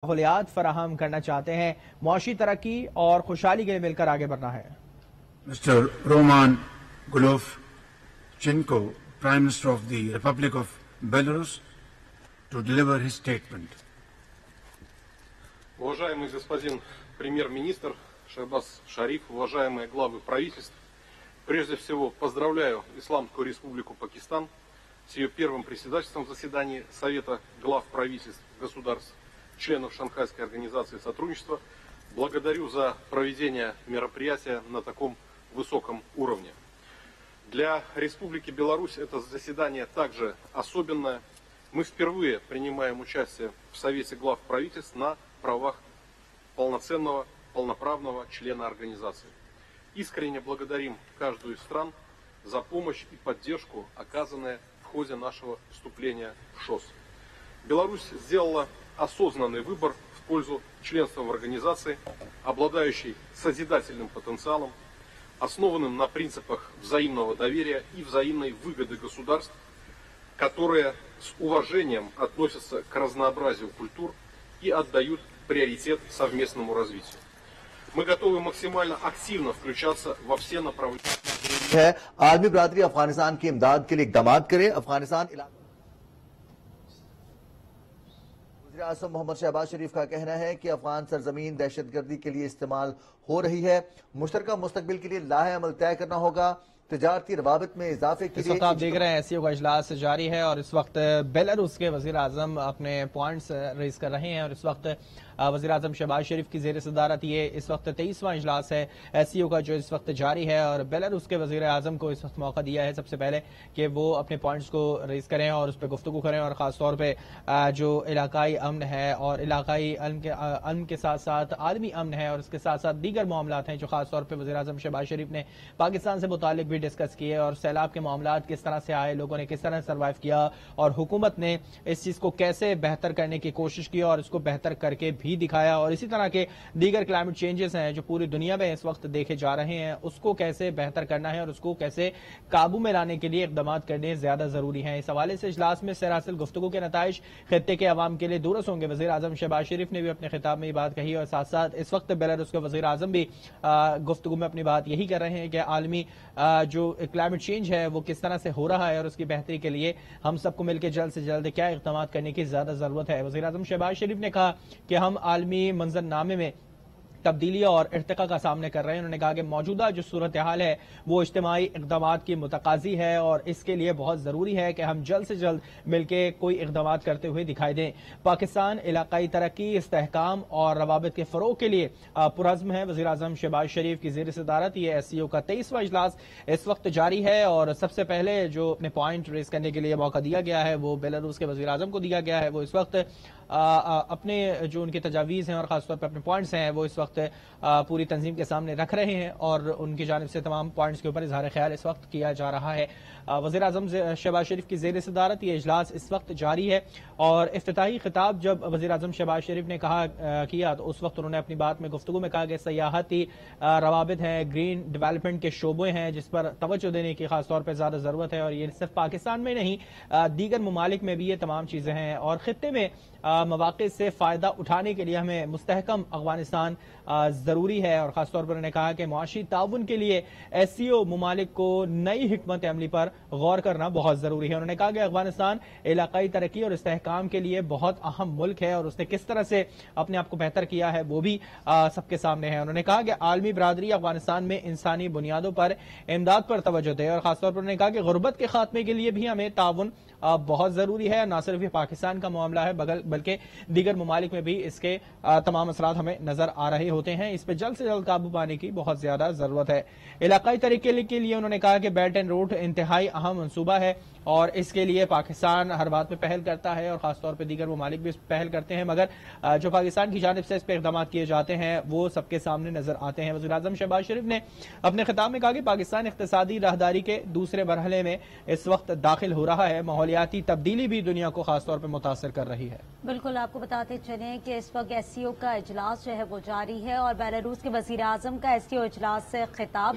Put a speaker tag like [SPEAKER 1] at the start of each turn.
[SPEAKER 1] سہولیات فراہم کرنا چاہتے ہیں، معاشی ترقی اور خوشحالی کے لیے مل کر آگے بڑھنا ہے۔
[SPEAKER 2] Mr. Roman Golovchenko, Prime Minister of the Republic of Belarus, to deliver his statement.
[SPEAKER 3] Уважаемый господин премьер-министр Шахбаз Шариф, уважаемые главы правительств, прежде всего поздравляю Исламскую Республику Пакистан с ее первым председательством в заседании Совета глав правительств государств, членов Шанхайской организации сотрудничества. Благодарю за проведение мероприятия на таком высоком уровне. Для Республики Беларусь это заседание также особенное. Мы впервые принимаем участие в Совете глав правительств на правах полноценного, полноправного члена организации. Искренне благодарим каждую из стран за помощь и поддержку, оказанную в ходе нашего вступления в ШОС. Беларусь сделала осознанный выбор в пользу членства в организации, обладающей созидательным потенциалом, основанным на принципах взаимного доверия и взаимной выгоды государств, которые с уважением относятся к разнообразию культур и отдают приоритет совместному развитию. Мы готовы максимально активно включаться во все направления.
[SPEAKER 4] عالمی برادری افغانستان کی امداد کے لیے اقدامات کرے۔ افغانستان وزیر اعظم محمد شہباز شریف کا کہنا ہے کہ افغان سرزمین دہشت گردی کے لیے استعمال ہو رہی ہے، مشترکہ مستقبل کے لیے لاہ عمل طے کرنا ہوگا، تجارتی روابط میں اضافے کے لیے۔
[SPEAKER 1] اس وقت آپ دیکھ رہے ہیں ایس سی او کا اجلاس جاری ہے اور اس وقت بیلاروس کے وزیر اعظم اپنے پوائنٹس ریز کر رہے ہیں، اور اس وقت وزیر اعظم شہباز شریف کی زیر صدارت یہ اس وقت 23واں اجلاس ہے ایس سی او کا جو اس وقت جاری ہے، اور بیلاروس کے وزیر اعظم کو اس وقت موقع دیا ہے سب سے پہلے کہ وہ اپنے پوائنٹس کو ریز کریں اور اس پہ گفتگو کریں، اور خاص طور پہ جو علاقائی امن ہے اور علاقائی امن کے ساتھ ساتھ عالمی امن ہے اور اس کے ساتھ ساتھ دیگر معاملات ہیں جو خاص طور پہ وزیر اعظم شہباز شریف نے پاکستان سے متعلق بھی ڈسکس کیے، اور سیلاب کے معاملات کس طرح سے آئے، لوگوں نے کس طرح سروائیو کیا اور حکومت نے اس چیز کو کیسے بہتر کرنے کی کوشش کی اور اس کو بہتر کر کے بھی دکھایا، اور اسی طرح کے دیگر کلائمیٹ چینجز ہیں جو پوری دنیا میں اس وقت دیکھے جا رہے ہیں، اس کو کیسے بہتر کرنا ہے اور اس کو کیسے قابو میں لانے کے لیے اقدامات کرنے زیادہ ضروری ہیں۔ اس حوالے سے اجلاس میں سرحاصل گفتگو کے نتائج خطے کے عوام کے لیے دورس ہوں گے۔ وزیر اعظم شہباز شریف نے بھی اپنے خطاب میں یہ بات کہی، اور ساتھ ساتھ اس وقت بیلاروس کے وزیر اعظم بھی گفتگو میں اپنی بات یہی کر رہے ہیں کہ عالمی جو کلائمیٹ چینج ہے وہ کس طرح سے ہو رہا ہے اور اس کی بہتری کے لیے ہم سب کو مل کے جلد سے جلد کیا اقدامات کرنے کی زیادہ ضرورت ہے۔ وزیر اعظم شہباز شریف نے کہا کہ ہم عالمی منظر نامے میں تبدیلی اور ارتقاء کا سامنا کر رہے ہیں۔ انہوں نے کہا کہ موجودہ جو صورتحال ہے وہ اجتماعی اقدامات کی متقاضی ہے اور اس کے لیے بہت ضروری ہے کہ ہم جلد سے جلد مل کے کوئی اقدامات کرتے ہوئے دکھائی دیں۔ پاکستان علاقائی ترقی، استحکام اور روابط کے فروغ کے لیے پرعزم ہے۔ وزیر اعظم شہباز شریف کی زیر صدارت یہ ایس سی او کا 23واں اجلاس اس وقت جاری ہے، اور سب سے پہلے جو اپنے پوائنٹ ریز کرنے کے لیے موقع دیا گیا ہے وہ بیلاروس کے وزیر اعظم کو دیا گیا ہے۔ وہ اس وقت اپنے جو ان کے تجاویز ہیں اور خاص طور پر اپنے پوائنٹس ہیں وہ اس وقت پوری تنظیم کے سامنے رکھ رہے ہیں، اور ان کی جانب سے تمام پوائنٹس کے اوپر اظہار خیال اس وقت کیا جا رہا ہے۔ وزیر اعظم شہباز شریف کی زیر صدارت یہ اجلاس اس وقت جاری ہے، اور افتتاحی خطاب جب وزیر اعظم شہباز شریف نے کیا تو اس وقت انہوں نے اپنی بات میں گفتگو میں کہا کہ سیاحتی روابط ہیں، گرین ڈیولپمنٹ کے شعبے ہیں جس پر توجہ دینے کی خاص طور پہ زیادہ ضرورت ہے، اور یہ صرف پاکستان میں نہیں دیگر ممالک میں بھی یہ تمام چیزیں ہیں، اور خطے میں مواقع سے فائدہ اٹھانے کے لیے ہمیں مستحکم افغانستان ضروری ہے، اور خاص طور پر انہوں نے کہا کہ معاشی تعاون کے لیے ایس سی او ممالک کو نئی حکمت عملی پر غور کرنا بہت ضروری ہے۔ انہوں نے کہا کہ افغانستان علاقائی ترقی اور استحکام کے لیے بہت اہم ملک ہے، اور اس نے کس طرح سے اپنے آپ کو بہتر کیا ہے وہ بھی سب کے سامنے ہے۔ انہوں نے کہا کہ عالمی برادری افغانستان میں انسانی بنیادوں پر امداد پر توجہ دے، اور خاص طور پر انہوں نے کہا کہ غربت کے خاتمے کے لیے بھی ہمیں تعاون بہت ضروری ہے، نہ صرف یہ پاکستان کا معاملہ ہے بلکہ دیگر ممالک میں بھی اس کے تمام اثرات ہمیں نظر آ رہے ہوتے ہیں، اس پہ جلد سے جلد قابو پانے کی بہت زیادہ ضرورت ہے۔ علاقائی ترقی کے لیے انہوں نے کہا کہ بیلٹ اینڈ روڈ انتہائی اہم منصوبہ ہے، اور اس کے لیے پاکستان ہر بات میں پہل کرتا ہے اور خاص طور پہ دیگر ممالک بھی پہل کرتے ہیں، مگر جو پاکستان کی جانب سے اس پہ اقدامات کیے جاتے ہیں وہ سب کے سامنے نظر آتے ہیں۔ وزیر اعظم شہباز شریف نے اپنے خطاب میں کہا کہ پاکستان اقتصادی راہداری کے دوسرے مرحلے میں اس وقت داخل ہو رہا ہے، ماحولیاتی تبدیلی بھی دنیا کو خاص طور پہ متاثر کر رہی ہے۔
[SPEAKER 5] بالکل، آپ کو بتاتے چلیں کہ اس وقت ایس سی او کا اجلاس جو ہے وہ جاری ہے، اور بیلاروس کے وزیر اعظم کا ایس سی او اجلاس سے خطاب